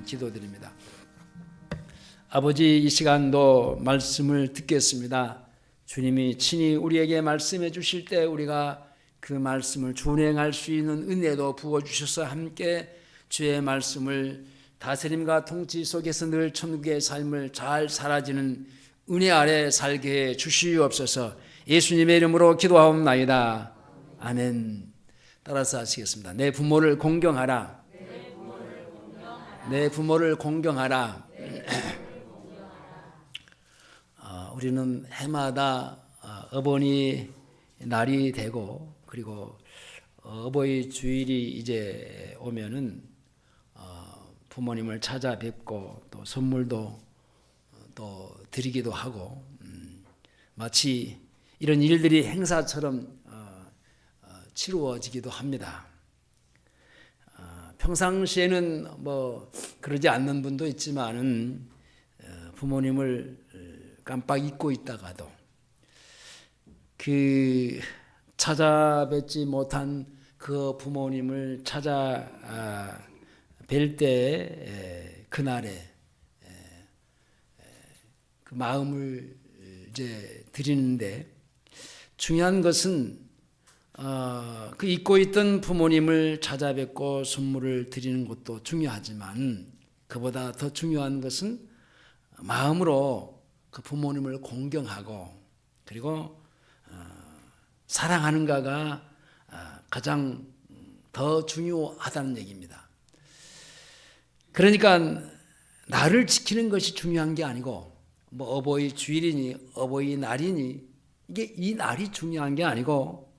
한번 기도드립니다. 아버지, 이 시간도 말씀을 듣겠습니다. 주님이 친히 우리에게 말씀해 주실 때 우리가 그 말씀을 준행할 수 있는 은혜도 부어주셔서 함께 주의 말씀을 다스림과 통치 속에서 늘 천국의 삶을 잘 살아지는 은혜 아래 살게 해 주시옵소서. 예수님의 이름으로 기도하옵나이다. 아멘. 따라서 하시겠습니다. 내 부모를 공경하라. 내 부모를 공경하라. 우리는 해마다 어버이 날이 되고 그리고 어버이 주일이 이제 오면은 부모님을 찾아뵙고 또 선물도 또 드리기도 하고 마치 이런 일들이 행사처럼 치루어지기도 합니다. 평상시에는 뭐 그러지 않는 분도 있지만은 부모님을 깜빡 잊고 있다가도 그 찾아뵙지 못한 그 부모님을 찾아 뵐 때 그날에 그 마음을 이제 드리는데 중요한 것은 그 잊고 있던 부모님을 찾아뵙고 선물을 드리는 것도 중요하지만 그보다 더 중요한 것은 마음으로 그 부모님을 공경하고 그리고 사랑하는가가 가장 더 중요하다는 얘기입니다. 그러니까 나를 지키는 것이 중요한 게 아니고 뭐 어버이 주일이니 어버이 날이니 이게 이 날이 중요한 게 아니고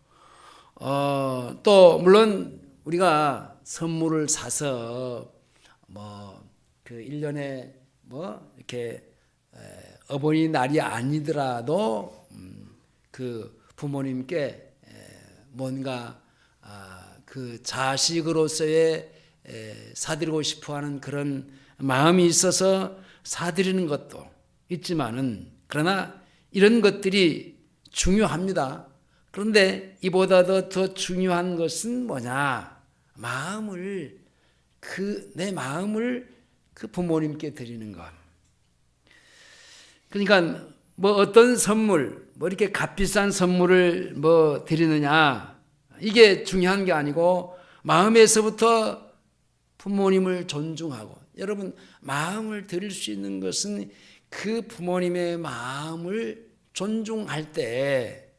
또 물론 우리가 선물을 사서 뭐 그 1년에 뭐 이렇게 어버이날이 아니더라도 그 부모님께 뭔가 그 자식으로서의 사드리고 싶어하는 그런 마음이 있어서 사드리는 것도 있지만은 그러나 이런 것들이 중요합니다. 그런데 이보다도 더 중요한 것은 뭐냐? 내 마음을 그 부모님께 드리는 것. 그러니까 뭐 어떤 선물, 뭐 이렇게 값비싼 선물을 뭐 드리느냐 이게 중요한 게 아니고 마음에서부터 부모님을 존중하고 여러분 마음을 드릴 수 있는 것은 그 부모님의 마음을 존중할 때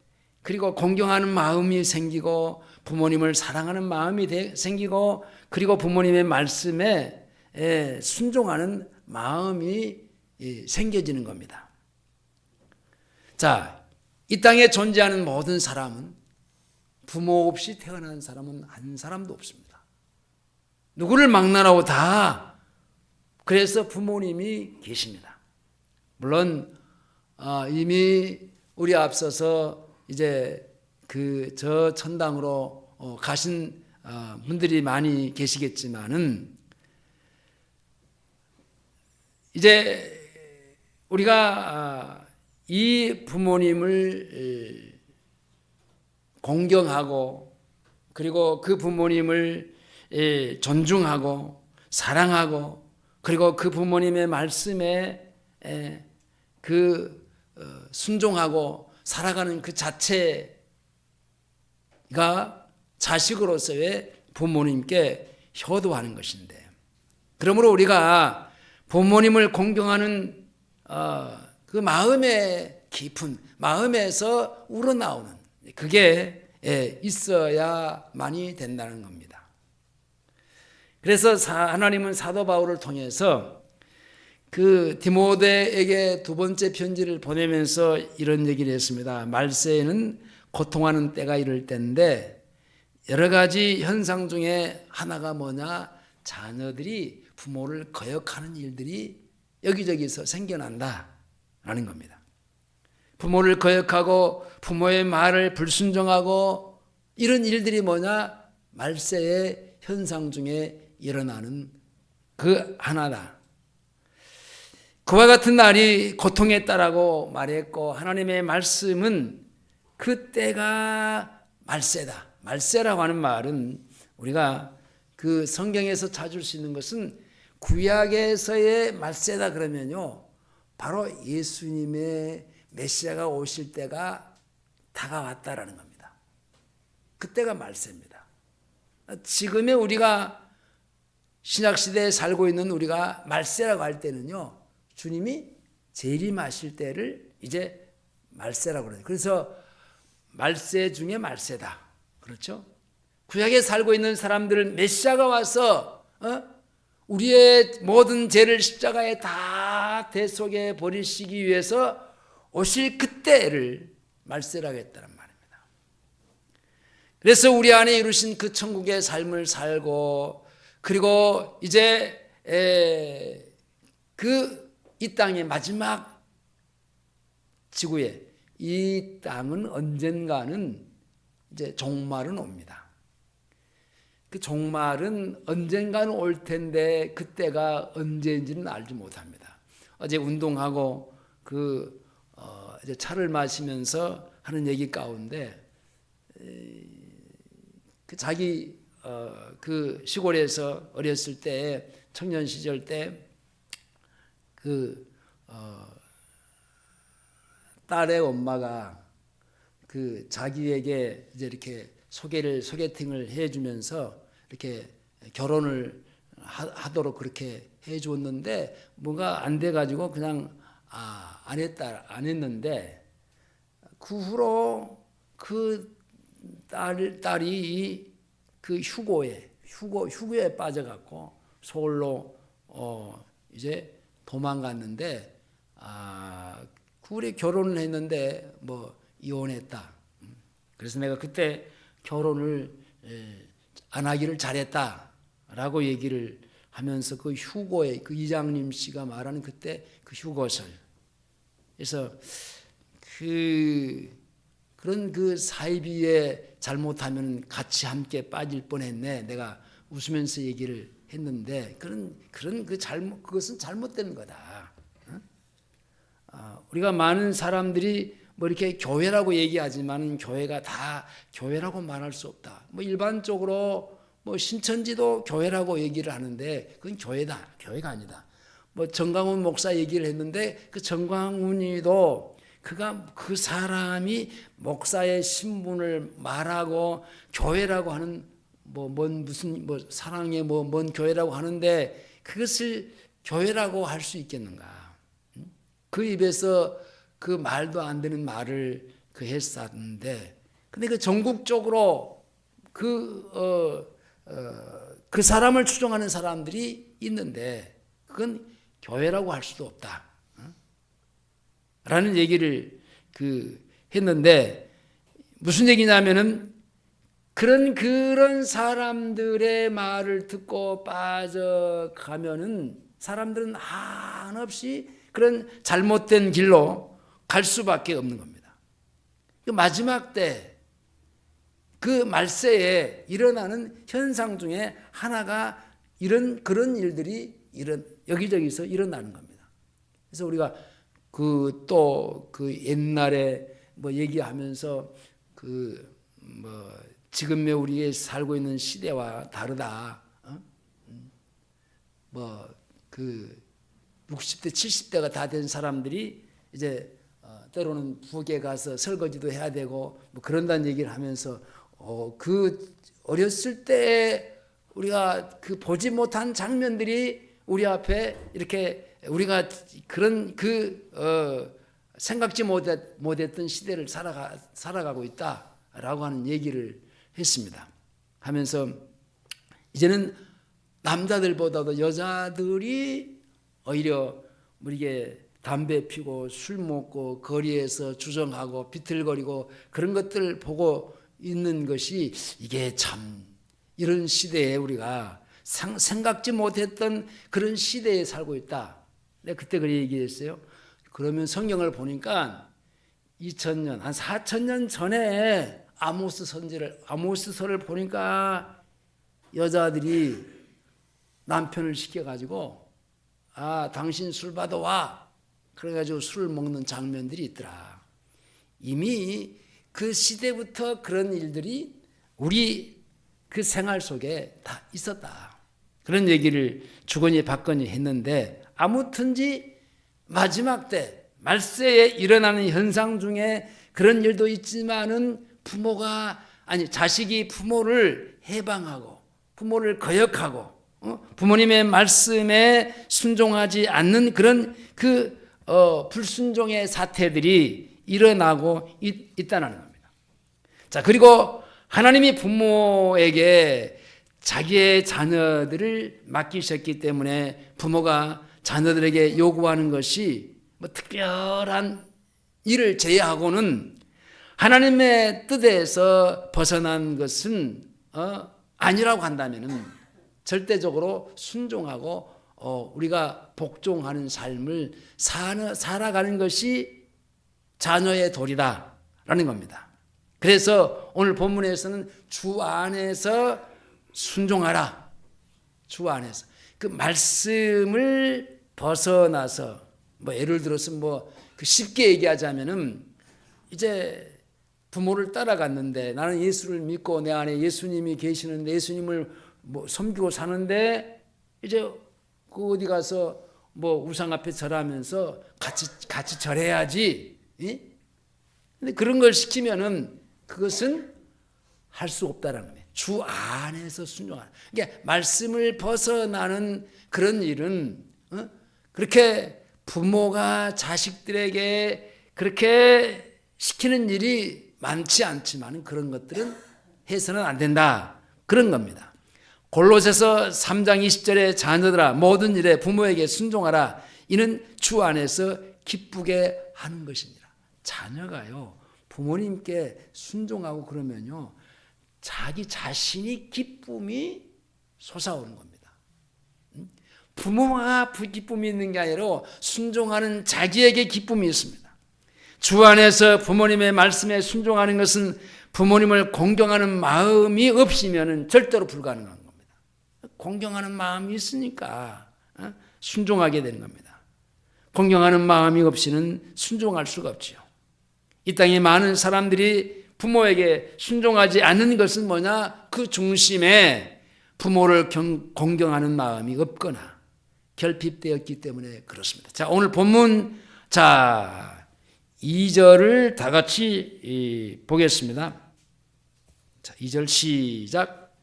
그리고 공경하는 마음이 생기고 부모님을 사랑하는 마음이 생기고 그리고 부모님의 말씀에 순종하는 마음이 생겨지는 겁니다. 자, 이 땅에 존재하는 모든 사람은 부모 없이 태어난 사람은 한 사람도 없습니다. 누구를 막론하고 다 그래서 부모님이 계십니다. 물론 이미 우리 앞서서 이제 그 저 천당으로 가신 분들이 많이 계시겠지만은 이제 우리가 이 부모님을 공경하고 그리고 그 부모님을 존중하고 사랑하고 그리고 그 부모님의 말씀에 순종하고 살아가는 그 자체가 자식으로서의 부모님께 효도하는 것인데 그러므로 우리가 부모님을 공경하는 그 마음의 깊은 마음에서 우러나오는 그게 있어야만이 된다는 겁니다. 그래서 하나님은 사도 바울을 통해서 그 디모데에게 두 번째 편지를 보내면서 이런 얘기를 했습니다. 말세에는 고통하는 때가 이를 때인데 여러 가지 현상 중에 하나가 뭐냐? 자녀들이 부모를 거역하는 일들이 여기저기서 생겨난다라는 겁니다. 부모를 거역하고 부모의 말을 불순종하고 이런 일들이 뭐냐? 말세의 현상 중에 일어나는 그 하나다. 그와 같은 날이 고통했다라고 말했고 하나님의 말씀은 그 때가 말세다. 말세라고 하는 말은 우리가 그 성경에서 찾을 수 있는 것은 구약에서의 말세다 그러면요, 바로 예수님의 메시아가 오실 때가 다가왔다라는 겁니다. 그때가 말세입니다. 지금의 우리가 신약시대에 살고 있는 우리가 말세라고 할 때는요, 주님이 재림하실 때를 이제 말세라고 그래요. 그래서 말세 중에 말세다. 그렇죠? 구약에 살고 있는 사람들은 메시아가 와서 우리의 모든 죄를 십자가에 다 대속해 버리시기 위해서 오실 그때를 말세라고 했다는 말입니다. 그래서 우리 안에 이루신 그 천국의 삶을 살고, 그리고 이제 이 땅의 마지막 지구에, 이 땅은 언젠가는 이제 종말은 옵니다. 그 종말은 언젠가는 올 텐데 그때가 언제인지는 알지 못합니다. 어제 운동하고 이제 차를 마시면서 하는 얘기 가운데 자기 그 시골에서 어렸을 때, 청년 시절 때 딸의 엄마가 자기에게 이제 이렇게 소개팅을 해주면서 이렇게 결혼을 하도록 그렇게 해줬는데 뭐가 안 돼가지고 그냥 안 했는데, 그 후로 그 딸이 그 휴고에 빠져갖고 서울로 이제 도망갔는데, 둘이 결혼을 했는데 뭐 이혼했다. 그래서 내가 그때 결혼을 안 하기를 잘했다라고 얘기를 하면서 그 휴고에 그 이장님 씨가 말하는 그때 그 휴고설, 그래서 그런 그 사이비에 잘못하면 같이 함께 빠질 뻔했네. 내가 웃으면서 얘기를 했는데 그런 그것은 잘못된 거다. 우리가 많은 사람들이 뭐 이렇게 교회라고 얘기하지만 교회가 다 교회라고 말할 수 없다. 뭐 일반적으로 뭐 신천지도 교회라고 얘기를 하는데 그건 교회가 아니다. 뭐 정광훈 목사 얘기를 했는데 그 정광훈이도 그 사람이 목사의 신분을 말하고 교회라고 하는 무슨 사랑의 뭔 교회라고 하는데 그것을 교회라고 할 수 있겠는가? 그 입에서 그 말도 안 되는 말을 했었는데, 근데 그 전국적으로 그 사람을 추종하는 사람들이 있는데 그건 교회라고 할 수도 없다. 라는 얘기를 했는데, 무슨 얘기냐면은 그런 사람들의 말을 듣고 빠져가면은 사람들은 한없이 그런 잘못된 길로 갈 수밖에 없는 겁니다. 그 마지막 때 그 말세에 일어나는 현상 중에 하나가 그런 일들이 여기저기서 일어나는 겁니다. 그래서 우리가 옛날에 얘기하면서 지금의 우리가 살고 있는 시대와 다르다. 60대, 70대가 다 된 사람들이 이제 때로는 부엌에 가서 설거지도 해야 되고 그런다는 얘기를 하면서 어렸을 때 우리가 보지 못한 장면들이 우리 앞에 이렇게 우리가 그런 생각지 못했던 시대를 살아가고 있다라고 하는 얘기를 했습니다. 하면서 이제는 남자들보다도 여자들이 오히려 이게 담배 피고 술 먹고 거리에서 주정하고 비틀거리고 그런 것들을 보고 있는 것이 이게 참 이런 시대에 우리가 생각지 못했던 그런 시대에 살고 있다. 내가 그때 그렇게 얘기했어요. 그러면 성경을 보니까 2000년, 한 4000년 전에 아모스서를 보니까 여자들이 남편을 시켜가지고 당신 술 받아와. 그래가지고 술을 먹는 장면들이 있더라. 이미 그 시대부터 그런 일들이 우리 그 생활 속에 다 있었다. 그런 얘기를 주거니 받거니 했는데, 아무튼지 마지막 때 말세에 일어나는 현상 중에 그런 일도 있지만은 자식이 부모를 해방하고 부모를 거역하고 부모님의 말씀에 순종하지 않는 그런 불순종의 사태들이 일어나고 있다는 겁니다. 자, 그리고 하나님이 부모에게 자기의 자녀들을 맡기셨기 때문에 부모가 자녀들에게 요구하는 것이 특별한 일을 제외하고는 하나님의 뜻에서 벗어난 것은 아니라고 한다면 절대적으로 순종하고 우리가 복종하는 삶을 살아가는 것이 자녀의 도리다라는 겁니다. 그래서 오늘 본문에서는 주 안에서 순종하라. 주 안에서 그 말씀을 벗어나서 예를 들어서 쉽게 얘기하자면은 이제 부모를 따라갔는데 나는 예수를 믿고 내 안에 예수님이 계시는데 예수님을 섬기고 사는데 이제 어디 가서 우상 앞에 절하면서 같이 절해야지. 근데 그런 걸 시키면은 그것은 할 수 없다라는 거예요. 주 안에서 순종하는. 그러니까 말씀을 벗어나는 그런 일은 그렇게 부모가 자식들에게 그렇게 시키는 일이 많지 않지만 그런 것들은 해서는 안 된다. 그런 겁니다. 골로새서 3장 20절에 자녀들아 모든 일에 부모에게 순종하라. 이는 주 안에서 기쁘게 하는 것이니라. 자녀가요 부모님께 순종하고 그러면요 자기 자신이 기쁨이 솟아오는 겁니다. 부모가 기쁨이 있는 게 아니라 순종하는 자기에게 기쁨이 있습니다. 주 안에서 부모님의 말씀에 순종하는 것은 부모님을 공경하는 마음이 없으면 절대로 불가능한 겁니다. 공경하는 마음이 있으니까 순종하게 되는 겁니다. 공경하는 마음이 없이는 순종할 수가 없지요. 이 땅에 많은 사람들이 부모에게 순종하지 않는 것은 뭐냐? 그 중심에 부모를 공경하는 마음이 없거나 결핍되었기 때문에 그렇습니다. 자, 오늘 본문 2절을 다 같이 보겠습니다. 자, 2절 시작.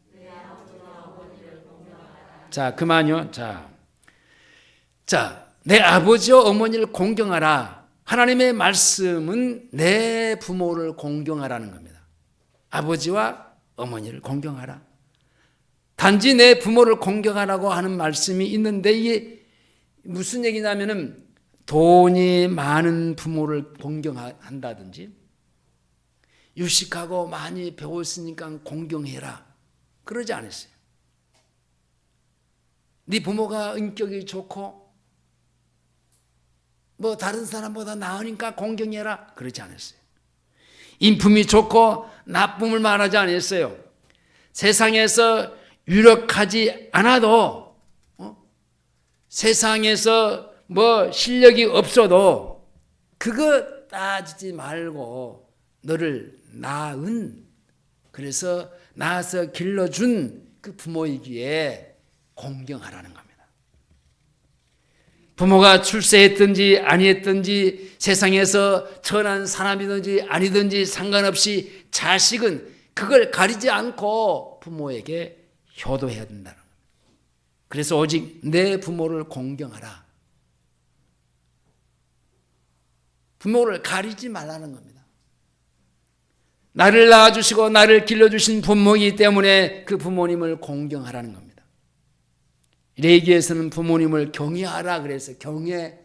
자, 그만요. 자, 내 아버지와 어머니를 공경하라. 하나님의 말씀은 내 부모를 공경하라는 겁니다. 아버지와 어머니를 공경하라. 단지 내 부모를 공경하라고 하는 말씀이 있는데 이게 무슨 얘기냐면은 돈이 많은 부모를 공경한다든지 유식하고 많이 배웠으니까 공경해라. 그러지 않았어요. 네 부모가 인격이 좋고 다른 사람보다 나으니까 공경해라. 그러지 않았어요. 인품이 좋고 나쁨을 말하지 않았어요. 세상에서 유력하지 않아도 세상에서 실력이 없어도 그거 따지지 말고 너를 그래서 낳아서 길러준 그 부모이기에 공경하라는 겁니다. 부모가 출세했든지 아니했든지 세상에서 천한 사람이든지 아니든지 상관없이 자식은 그걸 가리지 않고 부모에게 효도해야 된다는 겁니다. 그래서 오직 내 부모를 공경하라. 부모를 가리지 말라는 겁니다. 나를 낳아주시고 나를 길러주신 부모이기 때문에 그 부모님을 공경하라는 겁니다. 레위기에서는 부모님을 경외하라 그래서 경외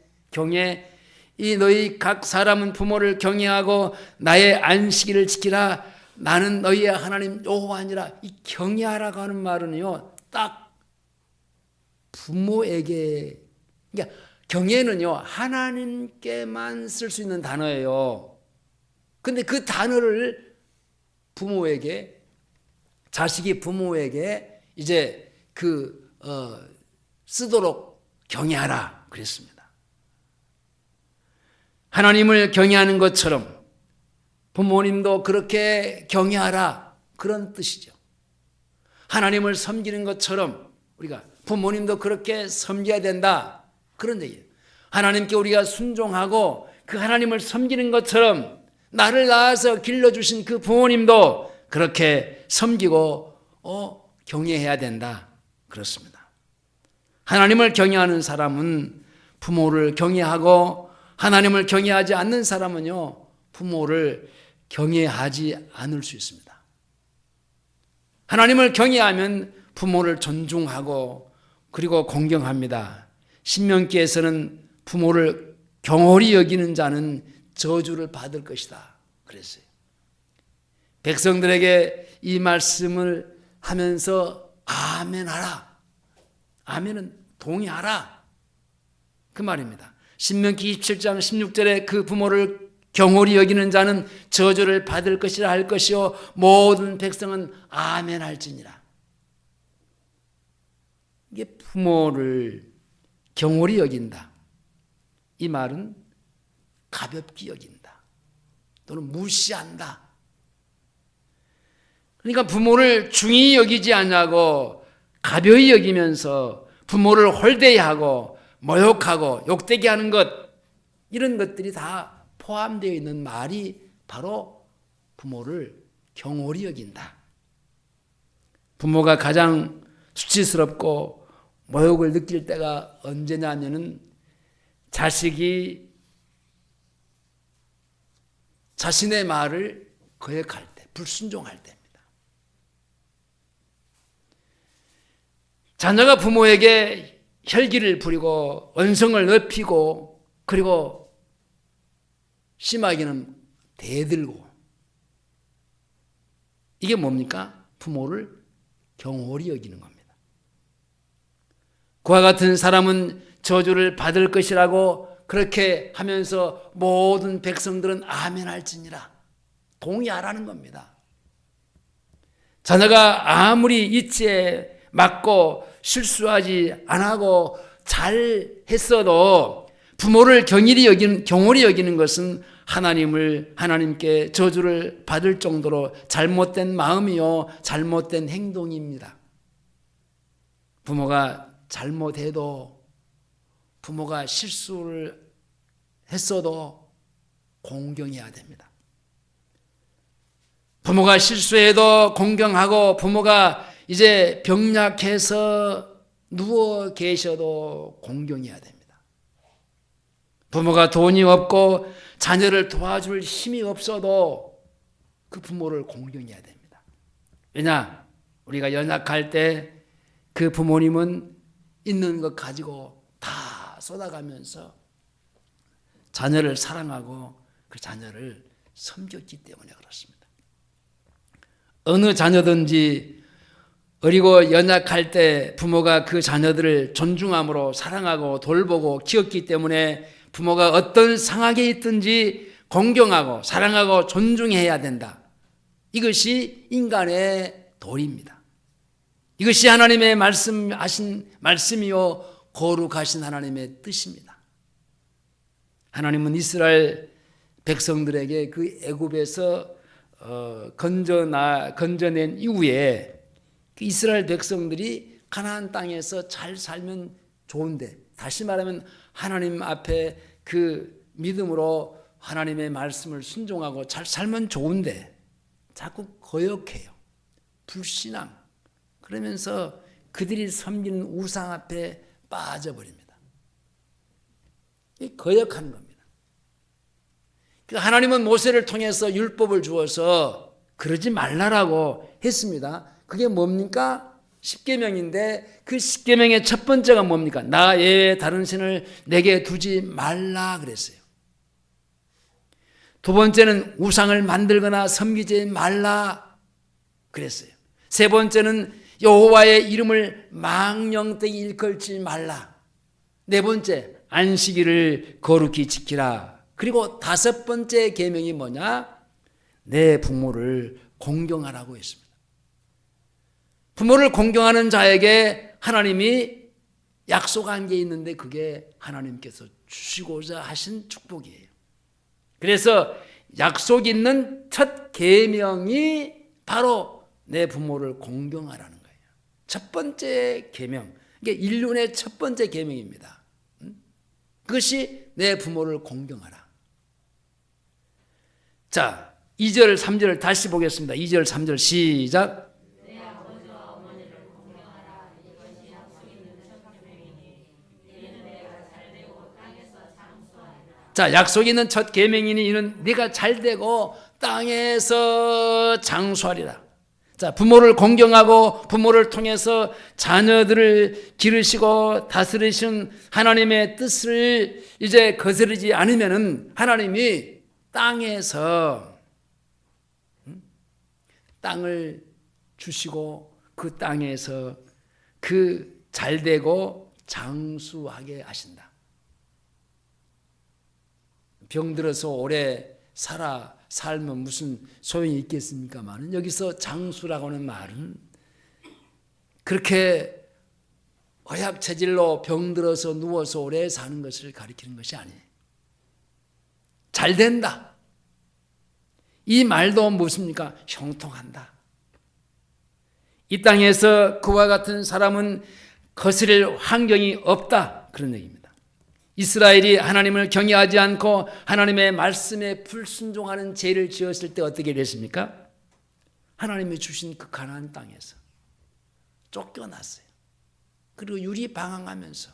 이 너희 각 사람은 부모를 경외하고 나의 안식일을 지키라. 나는 너희의 하나님 여호와니라. 이 경외하라고 하는 말은요 딱 부모에게, 그러니까 경외는요 하나님께만 쓸 수 있는 단어예요. 근데 그 단어를 부모에게, 자식이 부모에게 이제 쓰도록 경외하라 그랬습니다. 하나님을 경외하는 것처럼 부모님도 그렇게 경외하라 그런 뜻이죠. 하나님을 섬기는 것처럼 우리가 부모님도 그렇게 섬겨야 된다. 그런 얘기예요. 하나님께 우리가 순종하고 그 하나님을 섬기는 것처럼 나를 낳아서 길러주신 그 부모님도 그렇게 섬기고 경외해야 된다. 그렇습니다. 하나님을 경외하는 사람은 부모를 경외하고 하나님을 경외하지 않는 사람은요, 부모를 경외하지 않을 수 있습니다. 하나님을 경외하면 부모를 존중하고 그리고 공경합니다. 신명기에서는 부모를 경홀히 여기는 자는 저주를 받을 것이다 그랬어요. 백성들에게 이 말씀을 하면서 아멘하라. 아멘은 동의하라. 그 말입니다. 신명기 27장 16절에 그 부모를 경홀히 여기는 자는 저주를 받을 것이라 할 것이요 모든 백성은 아멘할지니라. 이게 부모를 경홀히 여긴다. 이 말은 가볍게 여긴다. 또는 무시한다. 그러니까 부모를 중히 여기지 않냐고 가벼이 여기면서 부모를 홀대히 하고 모욕하고 욕되게 하는 것, 이런 것들이 다 포함되어 있는 말이 바로 부모를 경홀히 여긴다. 부모가 가장 수치스럽고 모욕을 느낄 때가 언제냐면은 자식이 자신의 말을 거역할 때, 불순종할 때입니다. 자녀가 부모에게 혈기를 부리고 언성을 높이고 그리고 심하게는 대들고, 이게 뭡니까? 부모를 경홀히 여기는 겁니다. 그와 같은 사람은 저주를 받을 것이라고 그렇게 하면서 모든 백성들은 아멘할지니라 동의하라는 겁니다. 자녀가 아무리 이치에 맞고 실수하지 않고 잘 했어도 부모를 경홀히 여기는 것은 하나님께 저주를 받을 정도로 잘못된 마음이요 잘못된 행동입니다. 부모가 잘못해도, 부모가 실수를 했어도 공경해야 됩니다. 부모가 실수해도 공경하고, 부모가 이제 병약해서 누워 계셔도 공경해야 됩니다. 부모가 돈이 없고 자녀를 도와줄 힘이 없어도 그 부모를 공경해야 됩니다. 왜냐? 우리가 연약할 때 그 부모님은 있는 것 가지고 다 쏟아가면서 자녀를 사랑하고 그 자녀를 섬겼기 때문에 그렇습니다. 어느 자녀든지 어리고 연약할 때 부모가 그 자녀들을 존중함으로 사랑하고 돌보고 키웠기 때문에 부모가 어떤 상황에 있든지 공경하고 사랑하고 존중해야 된다. 이것이 인간의 도리입니다. 이것이 하나님의 말씀하신 말씀이요 거룩하신 하나님의 뜻입니다. 하나님은 이스라엘 백성들에게 그 애굽에서 건져낸 이후에 그 이스라엘 백성들이 가나안 땅에서 잘 살면 좋은데, 다시 말하면 하나님 앞에 그 믿음으로 하나님의 말씀을 순종하고 잘 살면 좋은데 자꾸 거역해요. 불신앙. 그러면서 그들이 섬기는 우상 앞에 빠져버립니다. 이 거역하는 겁니다. 하나님은 모세를 통해서 율법을 주어서 그러지 말라라고 했습니다. 그게 뭡니까? 십계명인데 그 십계명의 첫 번째가 뭡니까? 나 외에 다른 신을 내게 두지 말라 그랬어요. 두 번째는 우상을 만들거나 섬기지 말라 그랬어요. 세 번째는 여호와의 이름을 망령되이 일컬지 말라. 네 번째, 안식일을 거룩히 지키라. 그리고 다섯 번째 계명이 뭐냐? 내 부모를 공경하라고 했습니다. 부모를 공경하는 자에게 하나님이 약속한 게 있는데 그게 하나님께서 주시고자 하신 축복이에요. 그래서 약속 있는 첫 계명이 바로 내 부모를 공경하라는 거예요. 첫 번째 계명, 이게 인륜의 첫 번째 계명입니다. 그것이 내 부모를 공경하라. 자, 2절 3절을 다시 보겠습니다. 2절 3절 시작. 자, 약속 있는 첫 계명이니 이는 네가 잘되고 땅에서 장수하리라. 자, 부모를 공경하고 부모를 통해서 자녀들을 기르시고 다스리신 하나님의 뜻을 이제 거스르지 않으면은 하나님이 땅에서 땅을 주시고 그 땅에서 그 잘되고 장수하게 하신다. 병들어서 오래 살면 무슨 소용이 있겠습니까만 여기서 장수라고 하는 말은 그렇게 허약 체질로 병들어서 누워서 오래 사는 것을 가리키는 것이 아니에요. 잘 된다. 이 말도 무엇입니까? 형통한다. 이 땅에서 그와 같은 사람은 거스릴 환경이 없다. 그런 얘기입니다. 이스라엘이 하나님을 경외하지 않고 하나님의 말씀에 불순종하는 죄를 지었을 때 어떻게 됐습니까? 하나님이 주신 그 가나안 땅에서 쫓겨났어요. 그리고 유리방황하면서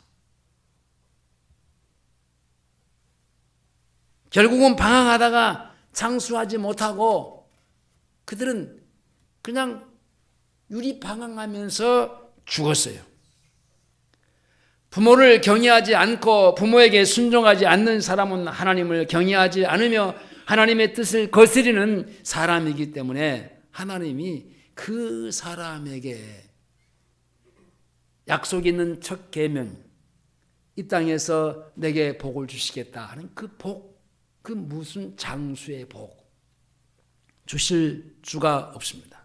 결국은 방황하다가 장수하지 못하고 그들은 그냥 유리방황하면서 죽었어요. 부모를 경외하지 않고 부모에게 순종하지 않는 사람은 하나님을 경외하지 않으며 하나님의 뜻을 거스리는 사람이기 때문에 하나님이 그 사람에게 약속 있는 첫 계명, 이 땅에서 내게 복을 주시겠다 하는 그 복, 그 무슨 장수의 복 주실 수가 없습니다.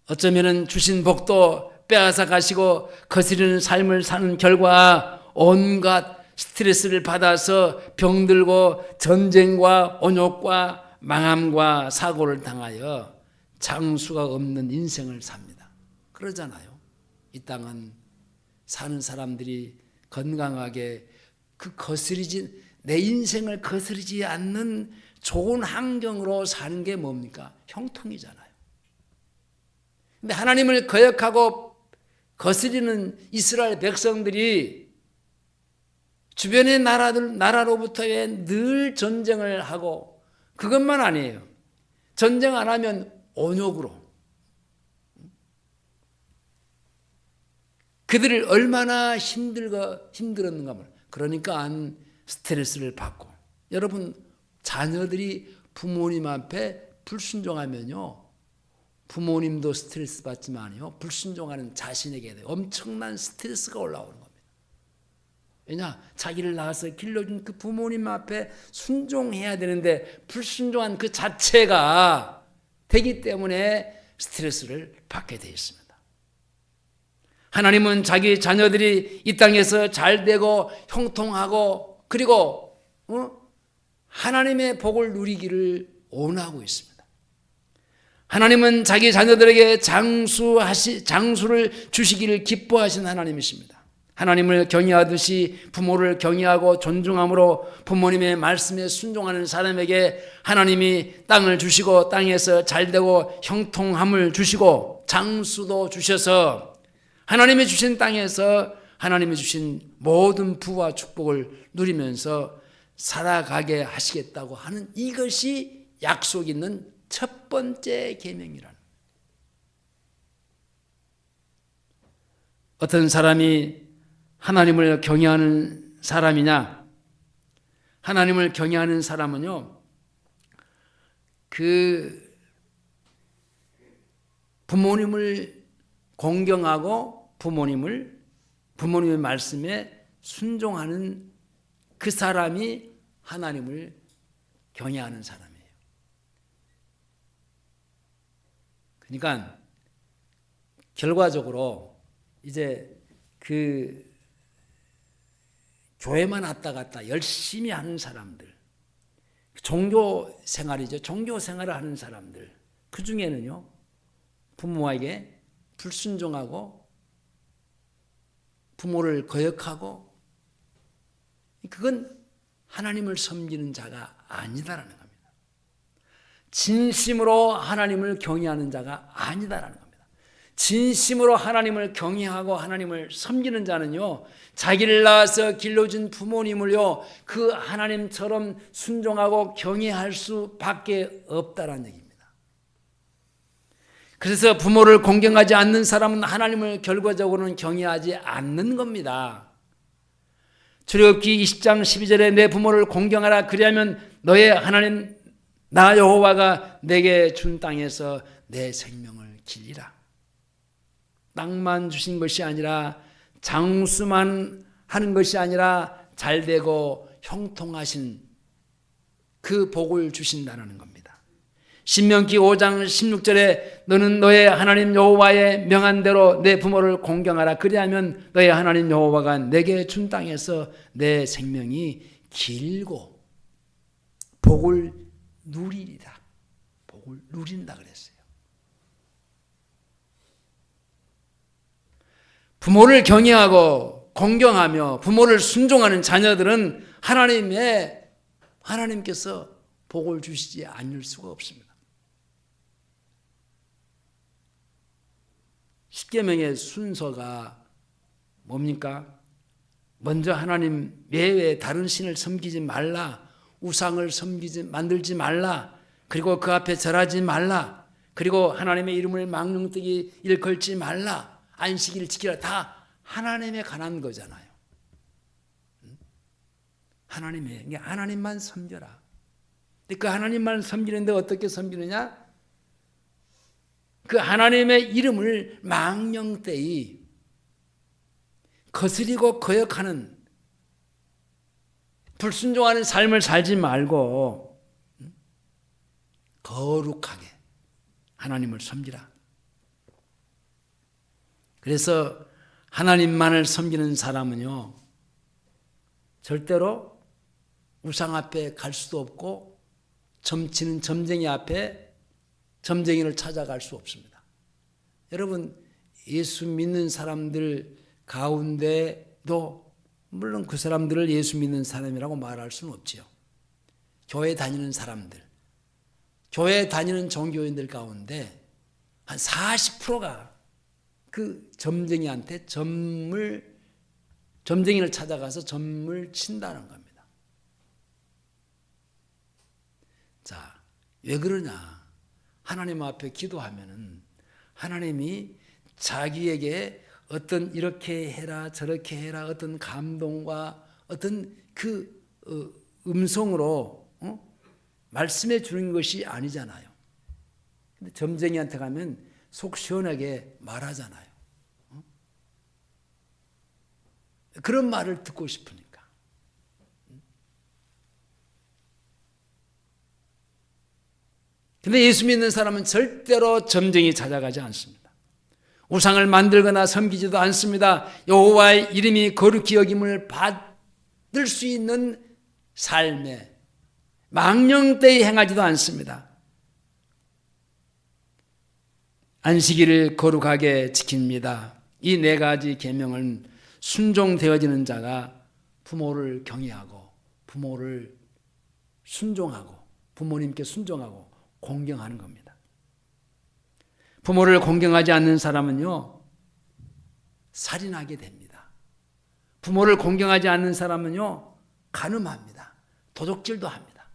어쩌면은 주신 복도 빼앗아 가시고 거스르는 삶을 사는 결과 온갖 스트레스를 받아서 병들고 전쟁과 온욕과 망함과 사고를 당하여 장수가 없는 인생을 삽니다. 그러잖아요. 이 땅은 사는 사람들이 건강하게 내 인생을 거스르지 않는 좋은 환경으로 사는 게 뭡니까? 형통이잖아요. 근데 하나님을 거역하고 거스리는 이스라엘 백성들이 주변의 나라로부터의 늘 전쟁을 하고 그것만 아니에요. 전쟁 안 하면 온욕으로 그들을 얼마나 힘들었는가 몰라요. 그러니까 스트레스를 받고 여러분 자녀들이 부모님 앞에 불순종하면요 부모님도 스트레스 받지만요 불순종하는 자신에게 엄청난 스트레스가 올라오는 겁니다. 왜냐? 자기를 낳아서 길러준 그 부모님 앞에 순종해야 되는데 불순종한 그 자체가 되기 때문에 스트레스를 받게 되어 있습니다. 하나님은 자기 자녀들이 이 땅에서 잘되고 형통하고 그리고 하나님의 복을 누리기를 원하고 있습니다. 하나님은 자기 자녀들에게 장수를 주시기를 기뻐하신 하나님이십니다. 하나님을 경외하듯이 부모를 경외하고 존중함으로 부모님의 말씀에 순종하는 사람에게 하나님이 땅을 주시고 땅에서 잘되고 형통함을 주시고 장수도 주셔서 하나님이 주신 땅에서 하나님이 주신 모든 부와 축복을 누리면서 살아가게 하시겠다고 하는 이것이 약속 있는 첫 번째 계명이라는. 어떤 사람이 하나님을 경외하는 사람이냐? 하나님을 경외하는 사람은요, 그 부모님을 공경하고 부모님의 말씀에 순종하는 그 사람이 하나님을 경외하는 사람이에요. 그러니까 결과적으로 이제 그 교회만 왔다 갔다 열심히 하는 사람들, 종교 생활이죠. 종교 생활을 하는 사람들, 그 중에는요 부모에게 불순종하고 부모를 거역하고, 그건 하나님을 섬기는 자가 아니다라는 겁니다. 진심으로 하나님을 경외하는 자가 아니다라는 겁니다. 진심으로 하나님을 경외하고 하나님을 섬기는 자는요, 자기를 낳아서 길러준 부모님을요, 그 하나님처럼 순종하고 경외할 수밖에 없다라는 얘기입니다. 그래서 부모를 공경하지 않는 사람은 하나님을 결과적으로는 경외하지 않는 겁니다. 출애굽기 20장 12절에 내 부모를 공경하라, 그리하면 너의 하나님 나 여호와가 내게 준 땅에서 내 생명을 기리라. 땅만 주신 것이 아니라, 장수만 하는 것이 아니라 잘되고 형통하신 그 복을 주신다는 겁니다. 신명기 5장 16절에 너는 너의 하나님 여호와의 명한 대로 내 부모를 공경하라, 그리하면 너의 하나님 여호와가 내게 준 땅에서 내 생명이 길고 복을 누리리라. 복을 누린다 그랬어요. 부모를 경외하고 공경하며 부모를 순종하는 자녀들은 하나님께서 복을 주시지 않을 수가 없습니다. 십계명의 순서가 뭡니까? 먼저 하나님 외에 다른 신을 섬기지 말라, 우상을 만들지 말라, 그리고 그 앞에 절하지 말라, 그리고 하나님의 이름을 망령되게 일컬지 말라, 안식일을 지키라. 다 하나님에 관한 거잖아요. 하나님만 섬겨라. 근데 그 하나님만 섬기는데 어떻게 섬기느냐? 그 하나님의 이름을 망령되이 거스리고 거역하는, 불순종하는 삶을 살지 말고 거룩하게 하나님을 섬기라. 그래서 하나님만을 섬기는 사람은요, 절대로 우상 앞에 갈 수도 없고 점치는 점쟁이 앞에 점쟁이를 찾아갈 수 없습니다. 여러분, 예수 믿는 사람들 가운데도 물론 그 사람들을 예수 믿는 사람이라고 말할 수는 없지요. 교회 다니는 사람들, 교회 다니는 종교인들 가운데 한 40%가 그 점쟁이한테 점쟁이를 찾아가서 점을 친다는 겁니다. 자, 왜 그러냐? 하나님 앞에 기도하면은 하나님이 자기에게 어떤 이렇게 해라 저렇게 해라 어떤 감동과 어떤 그 음성으로 말씀해 주는 것이 아니잖아요. 근데 점쟁이한테 가면 속 시원하게 말하잖아요. 그런 말을 듣고 싶으니까. 근데 예수 믿는 사람은 절대로 점쟁이 찾아가지 않습니다. 우상을 만들거나 섬기지도 않습니다. 여호와의 이름이 거룩히 여김을 받을 수 있는 삶에 망령되이 행하지도 않습니다. 안식일을 거룩하게 지킵니다. 이 네 가지 계명은 순종되어지는 자가 부모를 경외하고 부모를 순종하고 부모님께 순종하고 공경하는 겁니다. 부모를 공경하지 않는 사람은요, 살인하게 됩니다. 부모를 공경하지 않는 사람은요, 간음합니다. 도적질도 합니다.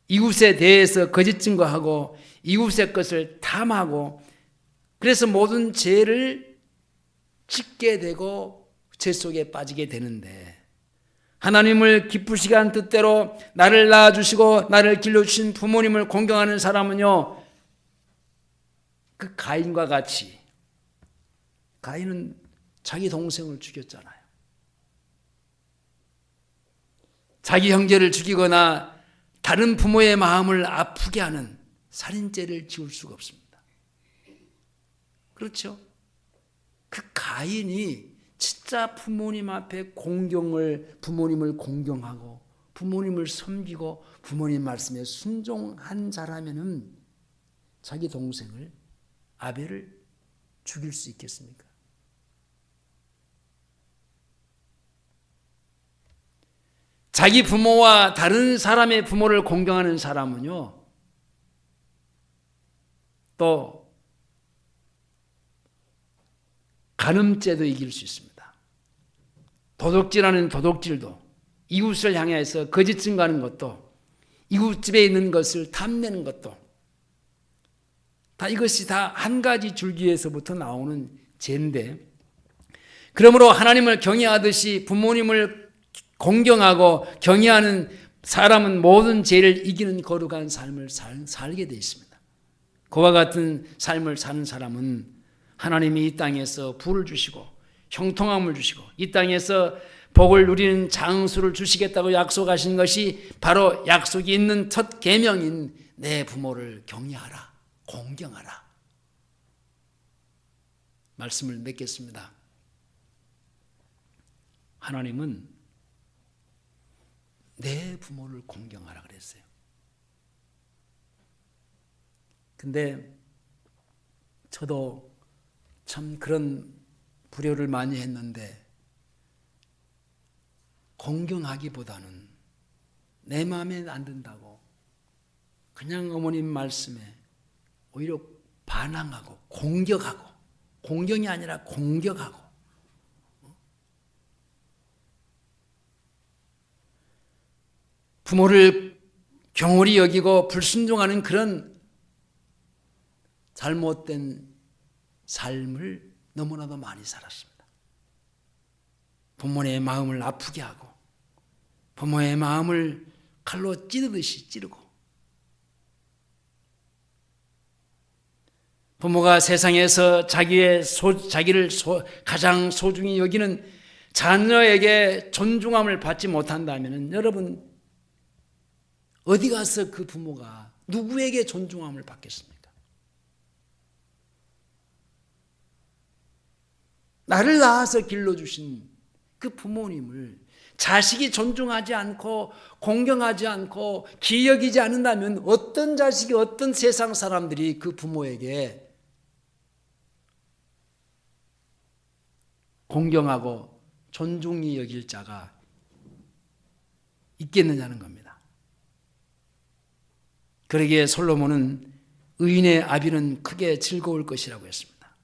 이웃에 대해서 거짓 증거하고 이웃의 것을 탐하고, 그래서 모든 죄를 짓게 되고 죄 속에 빠지게 되는데, 하나님을 기쁘시게 한 뜻대로 나를 낳아주시고 나를 길러주신 부모님을 공경하는 사람은요, 그 가인과 같이, 가인은 자기 동생을 죽였잖아요. 자기 형제를 죽이거나 다른 부모의 마음을 아프게 하는 살인죄를 지을 수가 없습니다. 그렇죠? 그 가인이 진짜 부모님 앞에 부모님을 공경하고 부모님을 섬기고 부모님 말씀에 순종한 자라면은 자기 동생을 아벨을 죽일 수 있겠습니까? 자기 부모와 다른 사람의 부모를 공경하는 사람은요, 또 간음죄도 이길 수 있습니다. 도둑질하는 도둑질도, 이웃을 향해서 거짓 증거하는 것도, 이웃집에 있는 것을 탐내는 것도, 다 이것이 다 한 가지 줄기에서부터 나오는 죄인데, 그러므로 하나님을 경외하듯이 부모님을 공경하고 경외하는 사람은 모든 죄를 이기는 거룩한 삶을 살게 되어 있습니다. 그와 같은 삶을 사는 사람은 하나님이 이 땅에서 부를 주시고 형통함을 주시고 이 땅에서 복을 누리는 장수를 주시겠다고 약속하신 것이 바로 약속이 있는 첫 계명인 내 부모를 경외하라, 공경하라. 말씀을 맺겠습니다. 하나님은 내 부모를 공경하라 그랬어요. 근데 저도 참 그런 불효를 많이 했는데, 공경하기보다는 내 마음에 안 든다고 그냥 어머님 말씀에 오히려 반항하고 공격하고, 공경이 아니라 공격하고, 부모를 경홀히 여기고 불순종하는 그런 잘못된 삶을 너무나도 많이 살았습니다. 부모의 마음을 아프게 하고 부모의 마음을 칼로 찌르듯이 찌르고, 부모가 세상에서 자기를 가장 소중히 여기는 자녀에게 존중함을 받지 못한다면 여러분 어디 가서 그 부모가 누구에게 존중함을 받겠습니까? 나를 낳아서 길러주신 그 부모님을 자식이 존중하지 않고 공경하지 않고 기여기지 않는다면 어떤 자식이, 어떤 세상 사람들이 그 부모에게 공경하고 존중이 여길 자가 있겠느냐는 겁니다. 그러기에 솔로몬은 의인의 아비는 크게 즐거울 것이라고 했습니다.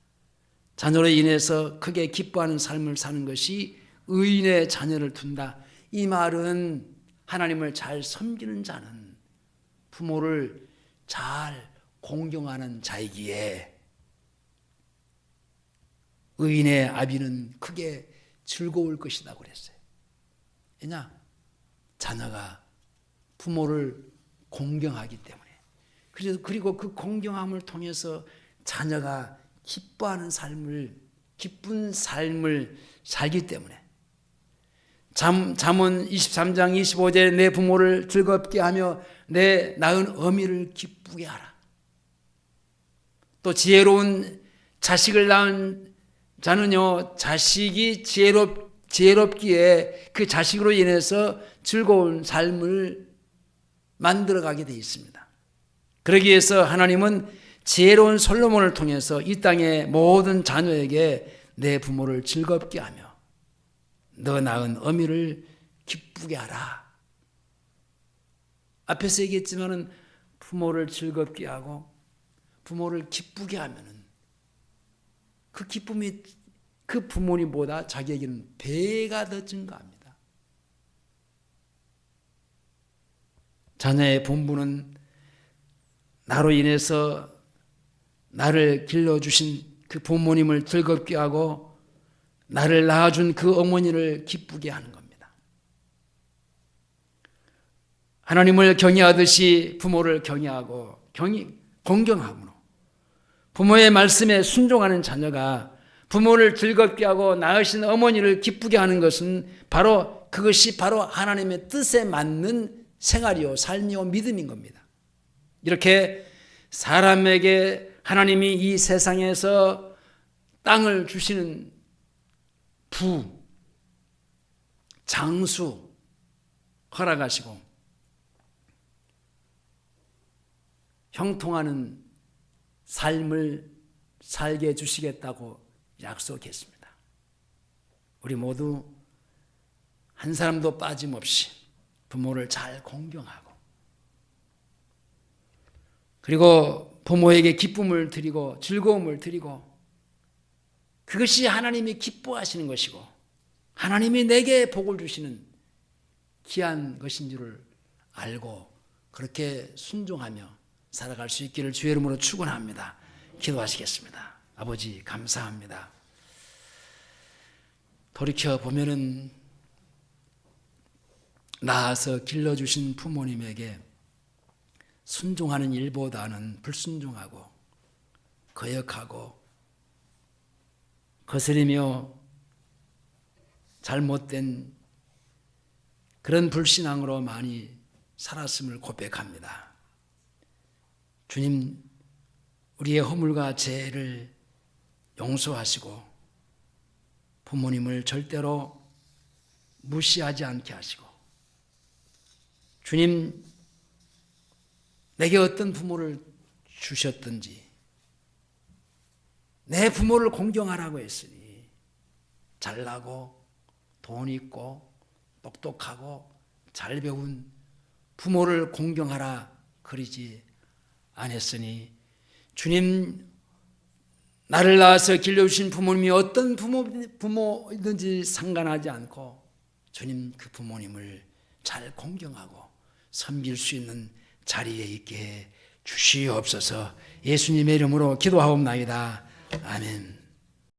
자녀로 인해서 크게 기뻐하는 삶을 사는 것이 의인의 자녀를 둔다. 이 말은 하나님을 잘 섬기는 자는 부모를 잘 공경하는 자이기에 의인의 아비는 크게 즐거울 것이라고 그랬어요. 왜냐? 자녀가 부모를 공경하기 때문에. 그리고 그 공경함을 통해서 자녀가 기뻐하는 삶을, 기쁜 삶을 살기 때문에. 잠언 23장 25절에 내 부모를 즐겁게 하며 내 낳은 어미를 기쁘게 하라. 또 지혜로운 자식을 낳은 자는요, 자식이 지혜롭기에 그 자식으로 인해서 즐거운 삶을 만들어가게 되어 있습니다. 그러기 위해서 하나님은 지혜로운 솔로몬을 통해서 이 땅의 모든 자녀에게 내 부모를 즐겁게 하며 너 낳은 어미를 기쁘게 하라. 앞에서 얘기했지만은 부모를 즐겁게 하고 부모를 기쁘게 하면은 그 기쁨이 그 부모님보다 자기에게는 배가 더 증가합니다. 자녀의 본분은 나로 인해서 나를 길러주신 그 부모님을 즐겁게 하고 나를 낳아준 그 어머니를 기쁘게 하는 겁니다. 하나님을 경외하듯이 부모를 경외하고 공경함으로 부모의 말씀에 순종하는 자녀가 부모를 즐겁게 하고 낳으신 어머니를 기쁘게 하는 것은 그것이 바로 하나님의 뜻에 맞는 생활이요, 삶이요, 믿음인 겁니다. 이렇게 사람에게 하나님이 이 세상에서 땅을 주시는 장수 허락하시고 형통하는 삶을 살게 해주시겠다고 약속했습니다. 우리 모두 한 사람도 빠짐없이 부모를 잘 공경하고, 그리고 부모에게 기쁨을 드리고 즐거움을 드리고, 그것이 하나님이 기뻐하시는 것이고 하나님이 내게 복을 주시는 귀한 것인 줄을 알고 그렇게 순종하며 살아갈 수 있기를 주의 이름으로 축원합니다. 기도하시겠습니다. 아버지 감사합니다. 돌이켜 보면은 낳아서 길러주신 부모님에게 순종하는 일보다는 불순종하고 거역하고 거스리며 잘못된 그런 불신앙으로 많이 살았음을 고백합니다. 주님, 우리의 허물과 죄를 용서하시고 부모님을 절대로 무시하지 않게 하시고, 주님, 내게 어떤 부모를 주셨든지 내 부모를 공경하라고 했으니 잘나고 돈 있고 똑똑하고 잘 배운 부모를 공경하라 그러지 않았으니, 주님, 나를 낳아서 길러주신 부모님이 어떤 부모이든지 상관하지 않고 주님 그 부모님을 잘 공경하고 섬길 수 있는 자리에 있게 해 주시옵소서. 예수님의 이름으로 기도하옵나이다. 아멘.